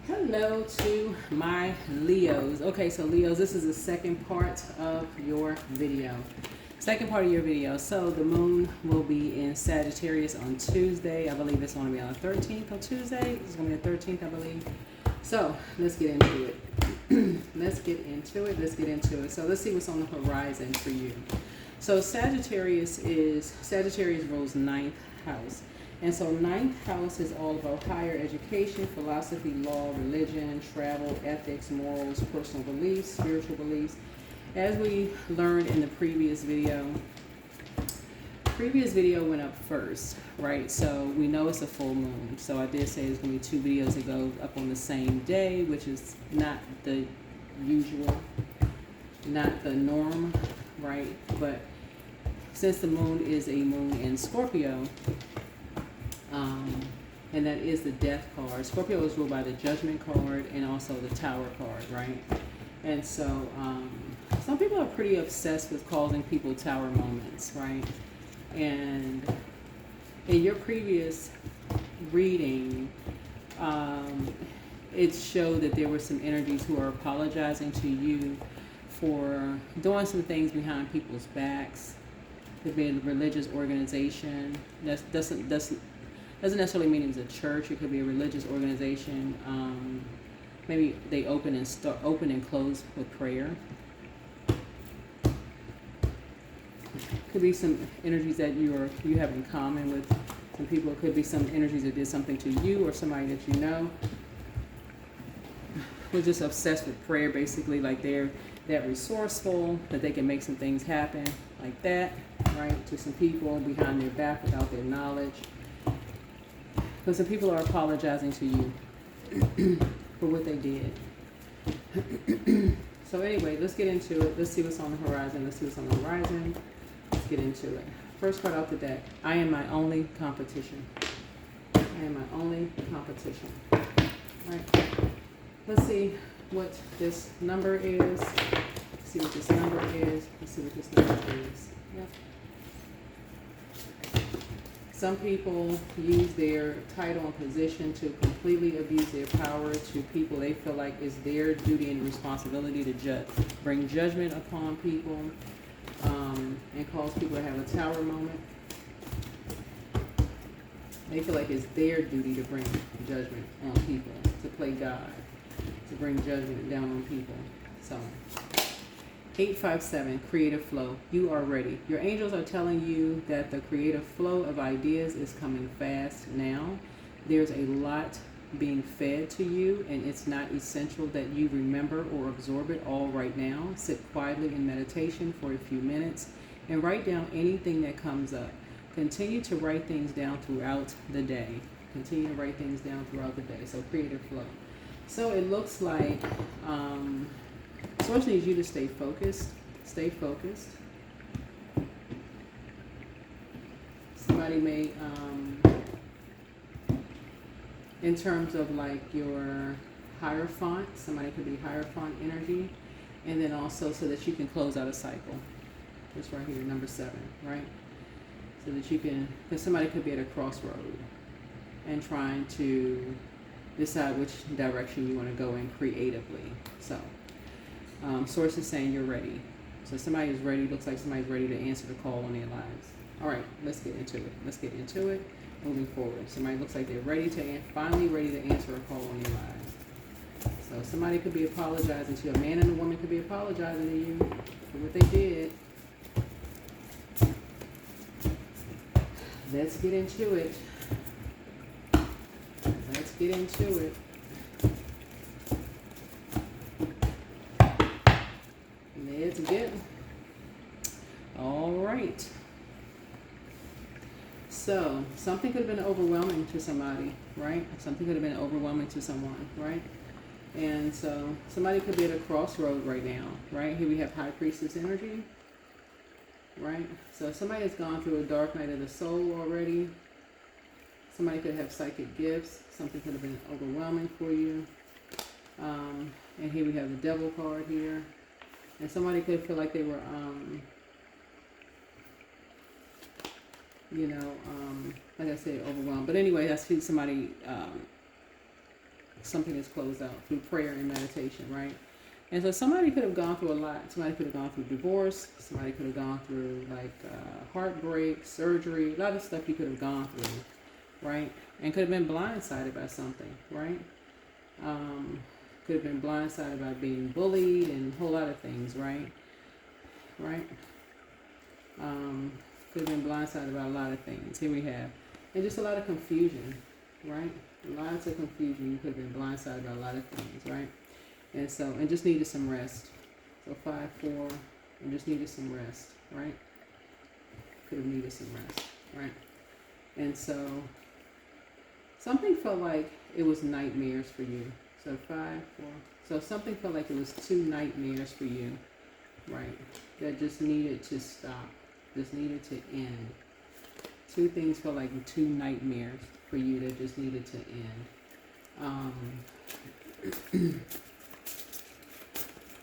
Hello to my Leos. Okay, so Leos, this is the second part of your video. Second part of your video. So the moon will be in Sagittarius on Tuesday. I believe it's going to be on the 13th on Tuesday. It's going to be the 13th, I believe. So let's get into it. Let's get into it. So let's see what's on the horizon for you. So Sagittarius rules ninth house. And so ninth house is all about higher education, philosophy, law, religion, travel, ethics, morals, personal beliefs, spiritual beliefs. As we learned in the previous video went up first, right? So we know it's a full moon. So I did say there's going to be two videos that go up on the same day, which is not the usual, not the norm, right? But since the moon is a moon in Scorpio, and that is the death card. Scorpio is ruled by the judgment card and also the tower card, right? And so some people are pretty obsessed with causing people tower moments, right? And in your previous reading, it showed that there were some energies who are apologizing to you for doing some things behind people's backs. Could be a religious organization. That doesn't necessarily mean it's a church. It could be a religious organization. Maybe they open and close with prayer. Could be some energies that you have in common with some people. It could be some energies that did something to you or somebody that you know. Who's just obsessed with prayer, basically, like they're that resourceful that they can make some things happen like that, right? To some people behind their back without their knowledge. But some people are apologizing to you for what they did. So anyway, let's get into it. Let's see what's on the horizon. Let's get into it. First card out the deck. I am my only competition. All right. Let's see what this number is. Yep. Some people use their title and position to completely abuse their power to people they feel like it's their duty and responsibility to bring judgment upon people, and cause people to have a tower moment. They feel like it's their duty to bring judgment on people, to play God, to bring judgment down on people. So 857, creative flow. You are ready. Your angels are telling you that the creative flow of ideas is coming fast now. There's a lot being fed to you, and it's not essential that you remember or absorb it all right now. Sit quietly in meditation for a few minutes and write down anything that comes up. Continue to write things down throughout the day. So creative flow. So it looks like Source needs you to stay focused. Somebody may, in terms of like your Hierophant, somebody could be Hierophant energy. And then also so that you can close out a cycle. This right here, number 7, right? So that you can, because somebody could be at a crossroad and trying to decide which direction you want to go in creatively. So Source is saying you're ready. So somebody is ready. Looks like somebody's ready to answer the call on their lives. All right, let's get into it. Moving forward. Somebody looks like they're finally ready to answer a call on their lives. So somebody could be apologizing to you. A man and a woman could be apologizing to you for what they did. Let's get into it. All right. So something could have been overwhelming to somebody, right? Something could have been overwhelming to someone, right? And so somebody could be at a crossroad right now, right? Here we have High Priestess energy, right? So somebody has gone through a dark night of the soul already. Somebody could have psychic gifts. Something could have been overwhelming for you. And here we have the Devil card here. And somebody could feel like they were, like I said, overwhelmed. But anyway, I see somebody something is closed out through prayer and meditation, right? And so somebody could have gone through a lot. Somebody could have gone through divorce. Somebody could have gone through like heartbreak, surgery, a lot of stuff you could have gone through, right? And could have been blindsided by something, right? Could have been blindsided by being bullied and a whole lot of things, right? Right? Could have been blindsided by a lot of things. Here we have, and just a lot of confusion, right? Lots of confusion. You could have been blindsided by a lot of things, right? And so, and just needed some rest. So 5-4, and just needed some rest, right? Could have needed some rest, right? And so, something felt like it was nightmares for you. So 5-4. So something felt like it was 2 nightmares for you, right? That just needed to stop. Just needed to end. 2 things felt like 2 nightmares for you that just needed to end.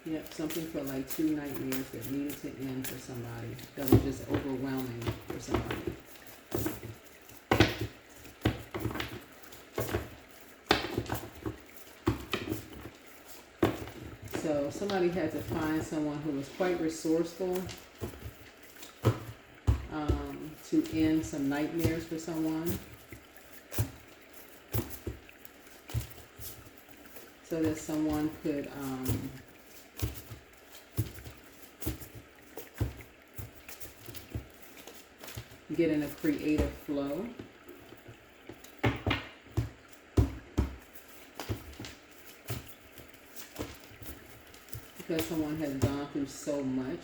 Yep, something felt like 2 nightmares that needed to end for somebody. That was just overwhelming for somebody. So somebody had to find someone who was quite resourceful to end some nightmares for someone. So that someone could get in a creative flow. Because someone has gone through so much.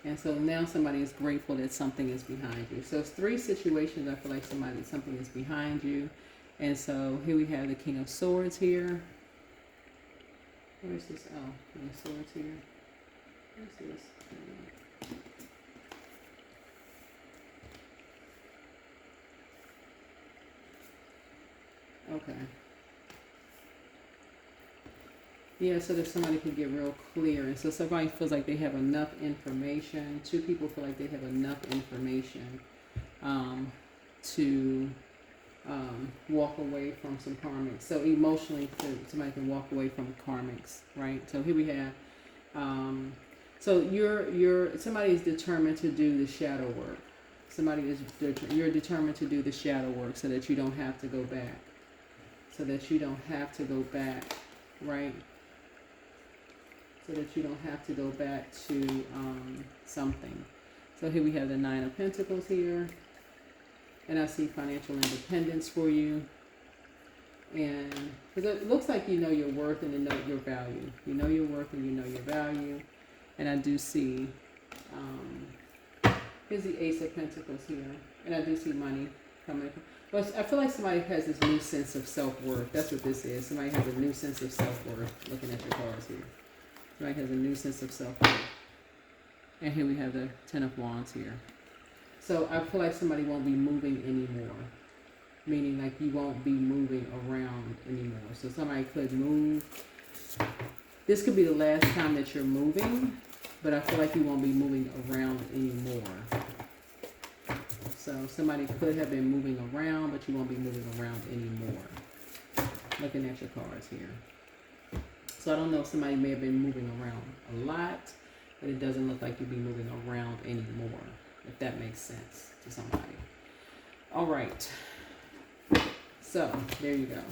And so now somebody is grateful that something is behind you. So it's 3 situations I feel like something is behind you. And so here we have the King of Swords here. Where's this? Oh, King of Swords here. Where's this? Okay. Yeah, so that somebody could get real clear. And so somebody feels like they have enough information. 2 people feel like they have enough information to walk away from some karmics. So emotionally, somebody can walk away from karmics, right? So here we have, so somebody is determined to do the shadow work. You're determined to do the shadow work so that you don't have to go back. So that you don't have to go back, right? So that you don't have to go back to something. So here we have the 9 of Pentacles here. And I see financial independence for you. And because it looks like you know your worth and you know your value. You know your worth and you know your value. And I do see, here's the Ace of Pentacles here. And I do see money coming. But I feel like somebody has this new sense of self-worth. That's what this is. Somebody has a new sense of self-worth. Looking at your cards here. Somebody has a new sense of self-worth. And here we have the 10 of Wands here. So I feel like somebody won't be moving anymore. Meaning like you won't be moving around anymore. So somebody could move. This could be the last time that you're moving. But I feel like you won't be moving around anymore. So somebody could have been moving around, but you won't be moving around anymore. Looking at your cards here. So I don't know if somebody may have been moving around a lot, but it doesn't look like you'll be moving around anymore, if that makes sense to somebody. All right. So there you go.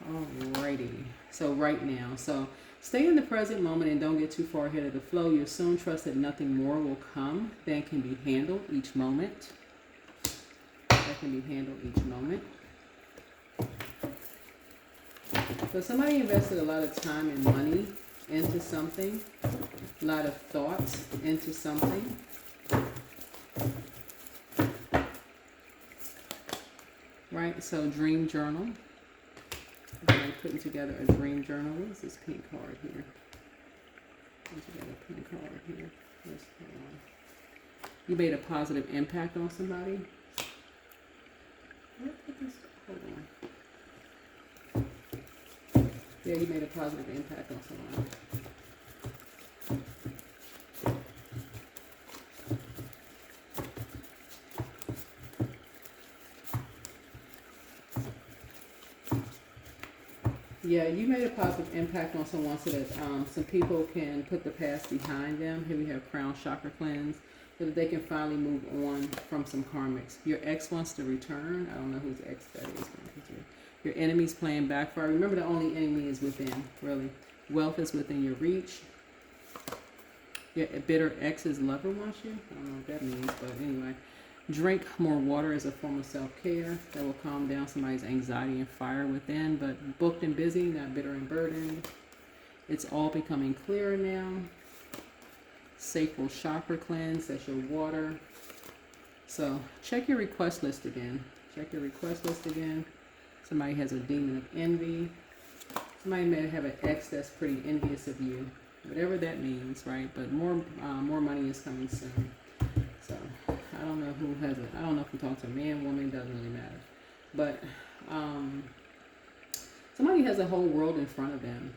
Alrighty. So right now, so stay in the present moment and don't get too far ahead of the flow. You'll soon trust that nothing more will come than can be handled each moment. That can be handled each moment. So somebody invested a lot of time and money into something, a lot of thoughts into something. Right, so dream journal. I'm putting together a dream journal. What is this pink card here? Putting together a pink card here. You made a positive impact on somebody. Where did this? Hold on. Yeah, you made a positive impact on someone. Yeah, you made a positive impact on someone so that some people can put the past behind them. Here we have crown chakra cleanse, so that they can finally move on from some karmics. Your ex wants to return. I don't know whose ex that is. Your enemy's playing backfire. Remember, the only enemy is within, really. Wealth is within your reach. Your bitter ex's lover wants you. I don't know what that means, but anyway. Drink more water as a form of self-care. That will calm down somebody's anxiety and fire within. But booked and busy, not bitter and burdened. It's all becoming clearer now. Sacral chakra cleanse. That's your water. So check your request list again. Check your request list again. Somebody has a demon of envy. Somebody may have an ex that's pretty envious of you. Whatever that means, right? But more money is coming soon. So I don't know who has it. I don't know if you talk to a man, woman, doesn't really matter. But somebody has a whole world in front of them.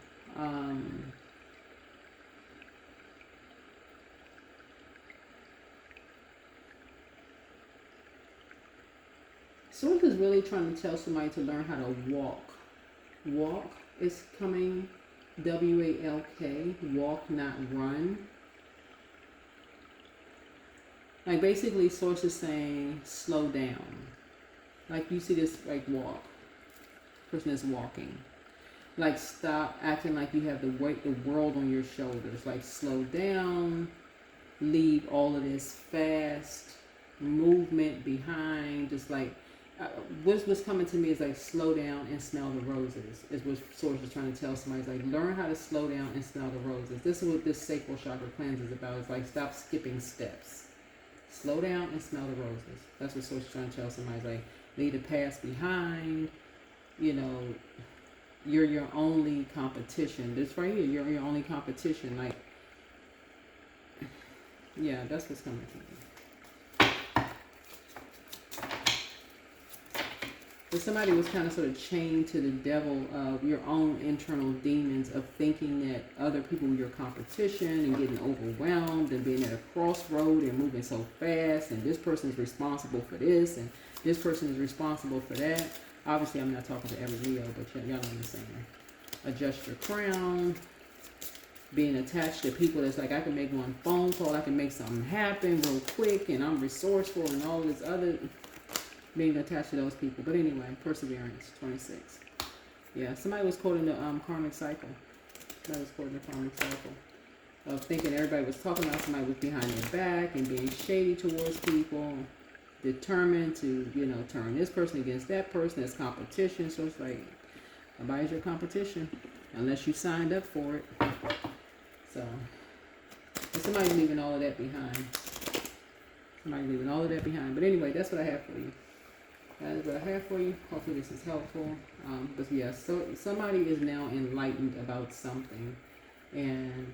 Source is really trying to tell somebody to learn how to walk. Walk is coming. W-A-L-K. Walk, not run. Like basically Source is saying slow down. Like you see this like walk. Person is walking. Like stop acting like you have the weight, the world on your shoulders. Like slow down. Leave all of this fast movement behind. Just like what's coming to me is like slow down and smell the roses. Is what Source is trying to tell somebody. It's like learn how to slow down and smell the roses. This is what this sacral chakra cleanse is about. It's like stop skipping steps. Slow down and smell the roses. That's what Source is trying to tell somebody. It's like leave the past behind. You know, you're your only competition. This right here, you're your only competition. Like, yeah, that's what's coming to me. But somebody was kind of sort of chained to the devil of your own internal demons of thinking that other people were your competition and getting overwhelmed and being at a crossroad and moving so fast and this person is responsible for this and this person is responsible for that. Obviously, I'm not talking to every Leo, but y'all know what I'm saying. Adjust your crown. Being attached to people that's like, I can make one phone call, I can make something happen real quick and I'm resourceful and all this other... Being attached to those people. But anyway, perseverance, 26. Yeah, somebody was quoting the karmic cycle. Somebody was quoting the karmic cycle. Of thinking everybody was talking about somebody was behind their back and being shady towards people. Determined to, you know, turn this person against that person as competition. So it's like, nobody's your competition. Unless you signed up for it. So, but somebody's leaving all of that behind. Somebody's leaving all of that behind. But anyway, that's what I have for you. That is what I have for you. Hopefully this is helpful. But yeah, so somebody is now enlightened about something. And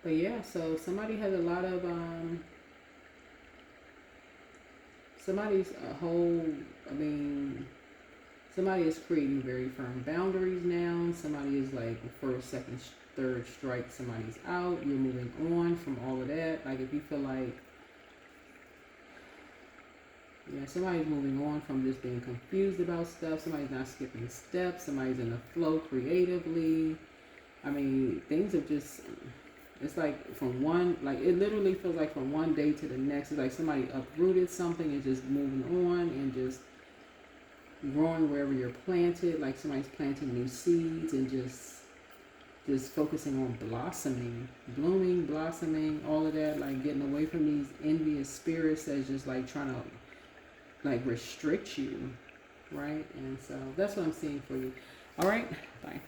but yeah, so somebody has a lot of somebody is creating very firm boundaries now. Somebody is like first, second, third strike, somebody's out. You're moving on from all of that. Like if you feel like, yeah, somebody's moving on from just being confused about stuff. Somebody's not skipping steps. Somebody's in the flow creatively. I mean, things are just, it's like from one, like it literally feels like from one day to the next. It's like somebody uprooted something and just moving on and just growing wherever you're planted. Like somebody's planting new seeds and just focusing on blossoming, blooming, blossoming, all of that, like getting away from these envious spirits that's just like trying to like restrict you, right? And so that's what I'm seeing for you. All right, bye.